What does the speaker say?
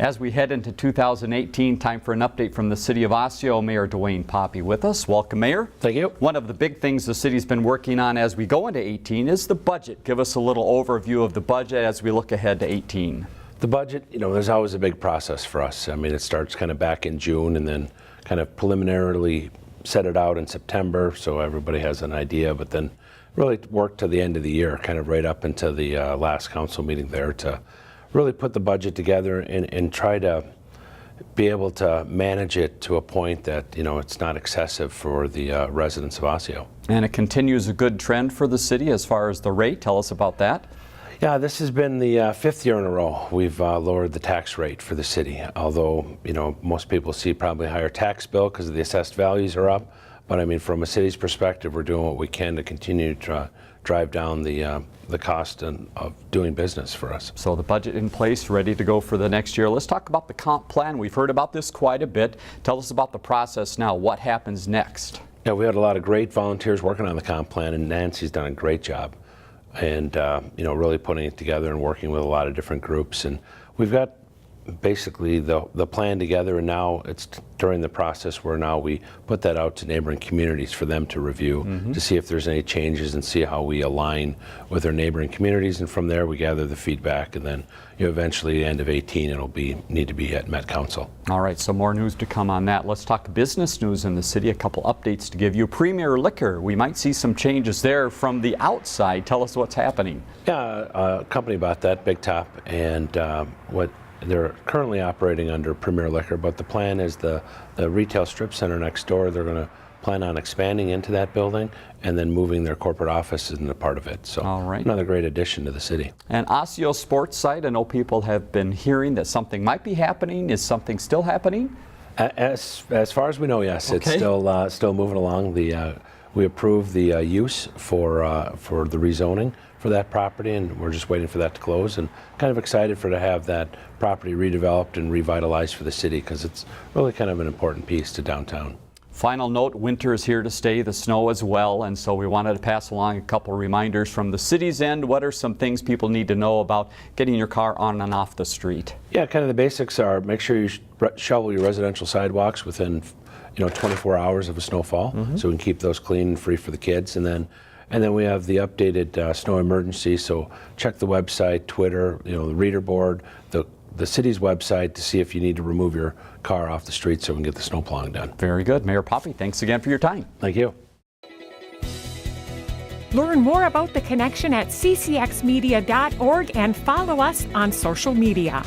As we head into 2018, time for an update from the City of Osseo. Mayor Dwayne Poppe with us. Welcome, Mayor. Thank you. One of the big things the city's been working on as we go into 18 is the budget. Give us a little overview of the budget as we look ahead to 18. The budget, there's always a big process for us. I mean, it starts kind of back in June and then kind of preliminarily set it out in September so everybody has an idea, but then really work to the end of the year, kind of right up into the last council meeting there to really put the budget together and try to be able to manage it to a point that, it's not excessive for the residents of Osseo. And it continues a good trend for the city as far as the rate. Tell us about that. Yeah, this has been the fifth year in a row we've lowered the tax rate for the city. Although, most people see probably a higher tax bill because the assessed values are up. But I mean, from a city's perspective, we're doing what we can to continue to drive down the cost of doing business for us. So the budget in place, ready to go for the next year. Let's talk about the comp plan. We've heard about this quite a bit. Tell us about the process now. What happens next? Yeah, we had a lot of great volunteers working on the comp plan, and Nancy's done a great job. And really putting it together and working with a lot of different groups. And we've got basically the plan together, and now it's during the process where now we put that out to neighboring communities for them to review to see if there's any changes and see how we align with our neighboring communities, and from there we gather the feedback, and then eventually end of 18 it'll need to be at Met Council. All right, so more news to come on that. Let's talk business news in the city. A couple updates to give you. Premier Liquor, we might see some changes there from the outside. Tell us what's happening. Yeah, a company bought that, Big Top, and what they're currently operating under Premier Liquor, but the plan is the retail strip center next door, they're going to plan on expanding into that building and then moving their corporate office into part of it. So all right. Another great addition to the city. And Osseo sports site, I know people have been hearing that something might be happening. Is something still happening? As far as we know, yes. Okay. It's still moving along. We approved the use for the rezoning for that property, and we're just waiting for that to close, and kind of excited to have that property redeveloped and revitalized for the city because it's really kind of an important piece to downtown. Final note, winter is here to stay, the snow as well, and so we wanted to pass along a couple reminders from the city's end. What are some things people need to know about getting your car on and off the street? Yeah, kind of the basics are make sure you shovel your residential sidewalks within 24 hours of a snowfall, so we can keep those clean and free for the kids. And then we have the updated snow emergency, so check the website, Twitter, the reader board, the city's website to see if you need to remove your car off the street so we can get the snow plowing done. Very good. Mayor Poppe, thanks again for your time. Thank you. Learn more about The Connection at ccxmedia.org and follow us on social media.